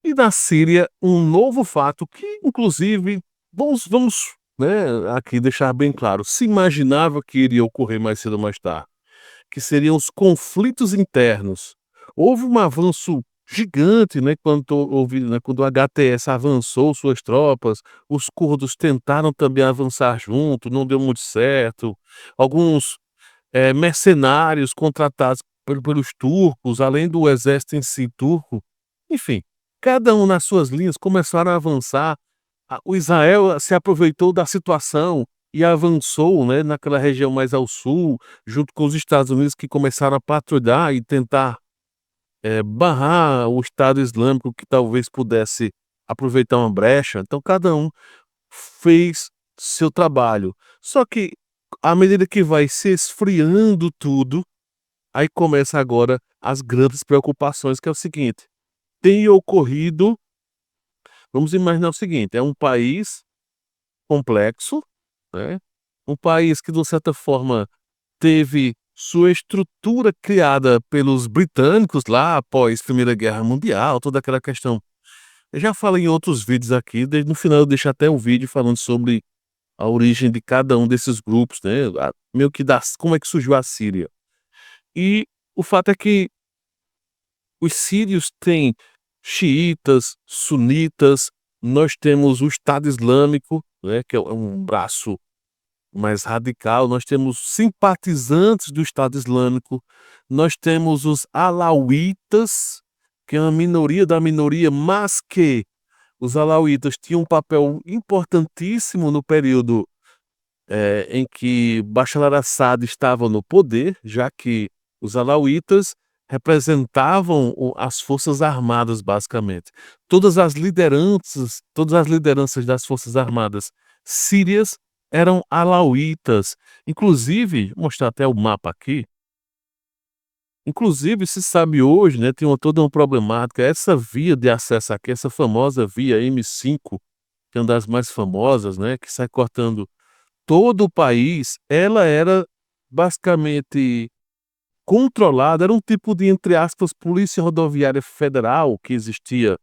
E na Síria, um novo fato que inclusive vamos, né, aqui deixar bem claro, se imaginava que iria ocorrer mais cedo ou mais tarde, que seriam os conflitos internos. Houve um avanço gigante, né, quando o HTS avançou suas tropas, os curdos tentaram também avançar junto, não deu muito certo. Alguns, mercenários contratados pelos turcos, além do exército em si turco, enfim, cada um nas suas linhas começaram a avançar. O Israel se aproveitou da situação e avançou, né, naquela região mais ao sul, junto com os Estados Unidos que começaram a patrulhar e tentar, barrar o Estado Islâmico que talvez pudesse aproveitar uma brecha. Então cada um fez seu trabalho. Só que, à medida que vai se esfriando tudo, aí começa agora as grandes preocupações, que é o seguinte: tem ocorrido, vamos imaginar o seguinte, é um país complexo, né, um país que de uma certa forma teve sua estrutura criada pelos britânicos lá após Primeira Guerra Mundial, toda aquela questão. Eu já falei em outros vídeos aqui, no final eu deixo até um vídeo falando sobre a origem de cada um desses grupos, né, meio que como é que surgiu a Síria. E o fato é que os sírios têm xiitas, sunitas, nós temos o Estado Islâmico, né, que é um braço mais radical, nós temos simpatizantes do Estado Islâmico, nós temos os alauítas, que é uma minoria da minoria, mas que os alauítas tinham um papel importantíssimo no período, em que Bashar al-Assad estava no poder, já que os alauítas representavam as forças armadas, basicamente. Todas as lideranças das forças armadas sírias eram alauítas. Inclusive, vou mostrar até o mapa aqui. Inclusive, se sabe hoje, né, tem toda uma problemática. Essa via de acesso aqui, essa famosa via M5, que é uma das mais famosas, né, que sai cortando todo o país, ela era basicamente controlada, era um tipo de, entre aspas, polícia rodoviária federal que existia,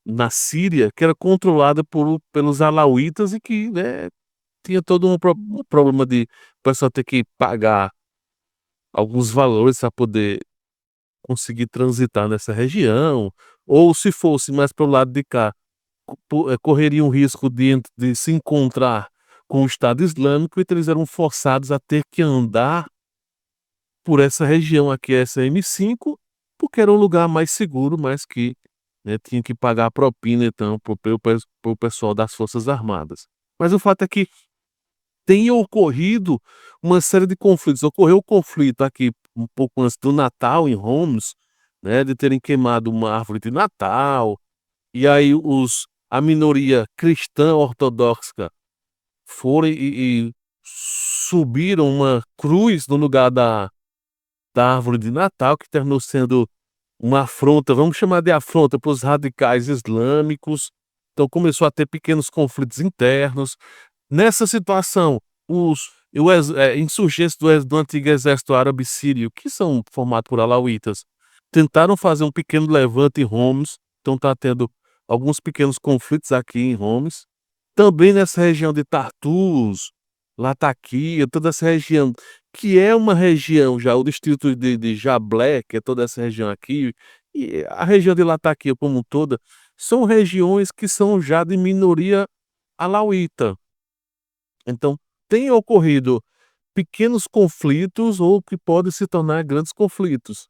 na Síria, que era controlada pelos alauítas e que, né, tinha todo um problema de o pessoal ter que pagar alguns valores para poder conseguir transitar nessa região, ou se fosse mais para o lado de cá, correria um risco de se encontrar com o Estado Islâmico, então eles eram forçados a ter que andar por essa região aqui, essa M5, porque era um lugar mais seguro, mas que, né, tinha que pagar a propina então para o pessoal das Forças Armadas. Mas o fato é que tem ocorrido uma série de conflitos. Ocorreu o conflito aqui um pouco antes do Natal em Homs, né, de terem queimado uma árvore de Natal, e aí a minoria cristã ortodoxa foram e subiram uma cruz no lugar da árvore de Natal, que terminou sendo uma afronta, vamos chamar de afronta, para os radicais islâmicos. Então começou a ter pequenos conflitos internos. Nessa situação, insurgentes do antigo exército árabe sírio, que são formados por alauítas, tentaram fazer um pequeno levante em Homs, então está tendo alguns pequenos conflitos aqui em Homs. Também nessa região de Tartus, Latakia, toda essa região, que é uma região já, o distrito de Jablé, que é toda essa região aqui, e a região de Latakia como um toda, são regiões que são já de minoria alauíta. Então, tem ocorrido pequenos conflitos ou que podem se tornar grandes conflitos.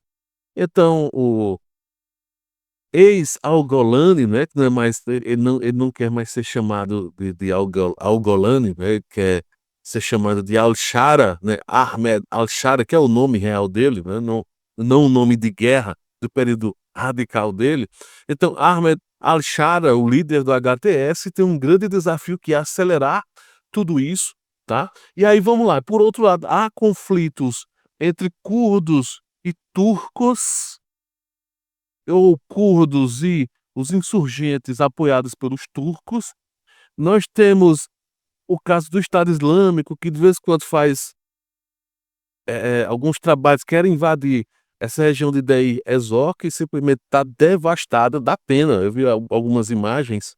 Então, o ex-Al-Golani, né, que não é mais, ele não quer mais ser chamado de Al-Golani, né, quer ser chamado de Al-Shara, né, Ahmed Al-Shara, que é o nome real dele, né, não o nome de guerra do período radical dele. Então, Ahmed Al-Shara, o líder do HTS, tem um grande desafio que é acelerar tudo isso, tá? E aí vamos lá, por outro lado, há conflitos entre curdos e turcos, ou curdos e os insurgentes apoiados pelos turcos. Nós temos o caso do Estado Islâmico, que de vez em quando faz alguns trabalhos, querem invadir essa região de Deir ez-Zor que simplesmente está devastada, dá pena. Eu vi algumas imagens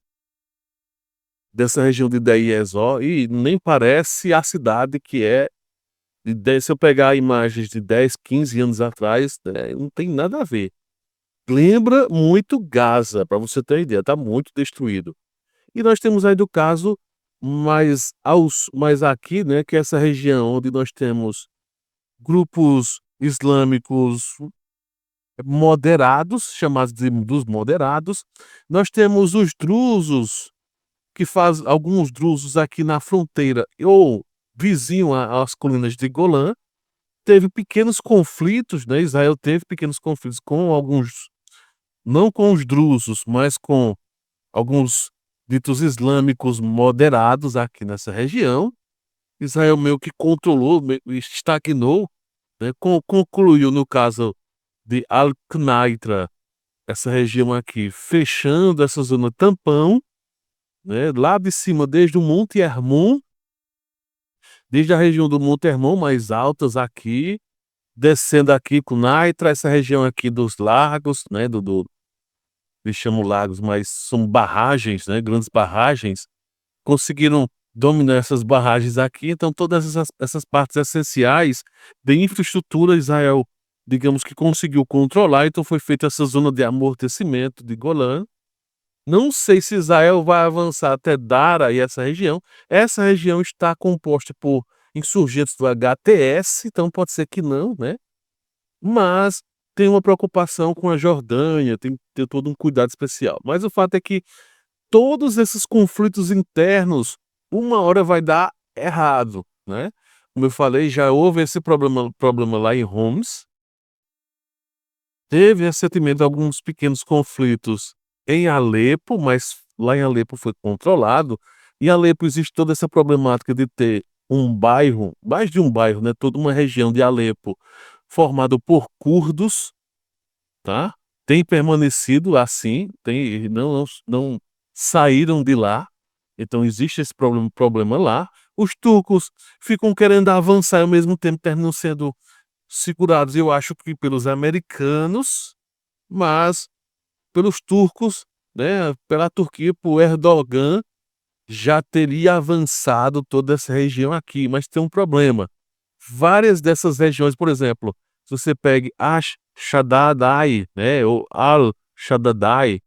dessa região de Deir ez-Zor e nem parece a cidade que é. Se eu pegar imagens de 10, 15 anos atrás, não tem nada a ver. Lembra muito Gaza, para você ter ideia, está muito destruído. E nós temos aí do caso mais aqui, né, que é essa região onde nós temos grupos islâmicos moderados, chamados dos moderados. Nós temos os drusos, que faz alguns drusos aqui na fronteira ou vizinho às colinas de Golã. Teve pequenos conflitos, né? Israel teve pequenos conflitos com alguns, não com os drusos, mas com alguns ditos islâmicos moderados aqui nessa região. Israel meio que controlou, estagnou, né? Concluiu no caso de Al-Qnaitra, essa região aqui, fechando essa zona tampão, né? Lá de cima, desde o Monte Hermon, desde a região do Monte Hermon, mais altas aqui, descendo aqui com Naitra, essa região aqui dos lagos, né? Eles chamam lagos, mas são barragens, né? Grandes barragens. Conseguiram dominar essas barragens aqui, então todas essas partes essenciais de infraestrutura Israel, digamos que conseguiu controlar, então foi feita essa zona de amortecimento de Golã. Não sei se Israel vai avançar até Dara e essa região. Essa região está composta por insurgentes do HTS, então pode ser que não, né? Mas tem uma preocupação com a Jordânia, tem que ter todo um cuidado especial. Mas o fato é que todos esses conflitos internos, uma hora vai dar errado, né? Como eu falei, já houve esse problema lá em Homs. Teve recentemente alguns pequenos conflitos em Alepo, mas lá em Alepo foi controlado. Em Alepo existe toda essa problemática de ter um bairro, mais de um bairro, né? Toda uma região de Alepo formado por curdos, tá? Tem permanecido assim, não saíram de lá. Então existe esse problema lá. Os turcos ficam querendo avançar e ao mesmo tempo terminam sendo segurados, eu acho que pelos americanos, mas pelos turcos, né? Pela Turquia, por Erdogan, já teria avançado toda essa região aqui, mas tem um problema. Várias dessas regiões, por exemplo, se você pegue Ash-Shadadai, né, ou Al-Shadadai,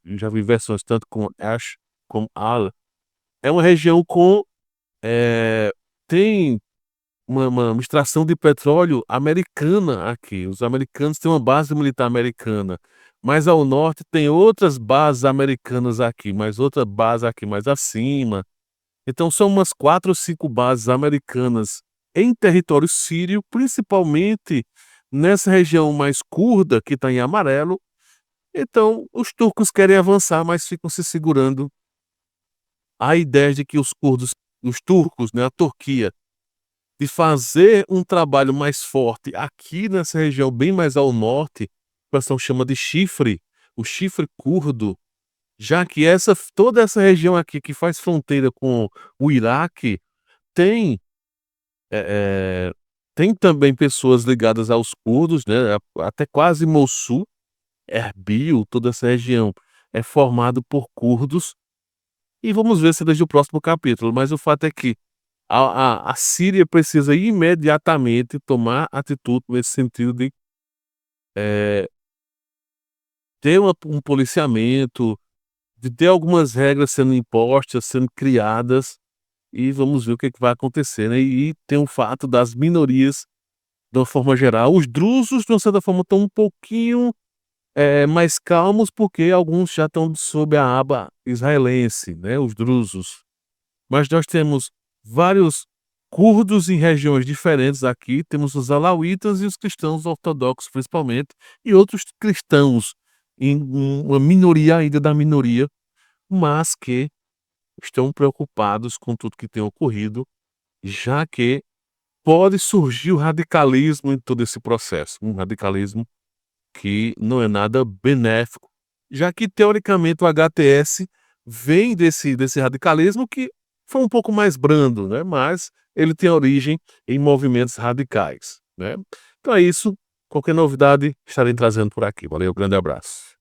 já vi versões tanto com Ash como Al, é uma região tem uma extração de petróleo americana aqui. Os americanos têm uma base militar americana, mas ao norte tem outras bases americanas aqui, mais outra base aqui mais acima. Então são umas 4 ou 5 bases americanas em território sírio, principalmente nessa região mais curda, que está em amarelo. Então os turcos querem avançar, mas ficam se segurando. A ideia de que os turcos, né, a Turquia, de fazer um trabalho mais forte aqui nessa região, bem mais ao norte, o pessoal chama de chifre, o chifre curdo, já que toda essa região aqui que faz fronteira com o Iraque tem, eh, tem também pessoas ligadas aos curdos, né? Até quase Mossul, Erbil, toda essa região é formado por curdos. E vamos ver se desde o próximo capítulo, mas o fato é que a Síria precisa imediatamente tomar atitude nesse sentido de eh, ter um policiamento, de ter algumas regras sendo impostas, sendo criadas, e vamos ver o que vai acontecer, né? E tem o fato das minorias, de uma forma geral. Os drusos, de uma certa forma, estão um pouquinho mais calmos, porque alguns já estão sob a aba israelense, né? Os drusos. Mas nós temos vários curdos em regiões diferentes aqui, temos os alauítas e os cristãos ortodoxos principalmente, e outros cristãos, em uma minoria ainda da minoria, mas que estão preocupados com tudo que tem ocorrido, já que pode surgir o radicalismo em todo esse processo, um radicalismo que não é nada benéfico, já que teoricamente o HTS vem desse radicalismo que foi um pouco mais brando, né? Mas ele tem origem em movimentos radicais, né? Então é isso. Qualquer novidade, estarei trazendo por aqui. Valeu, grande abraço.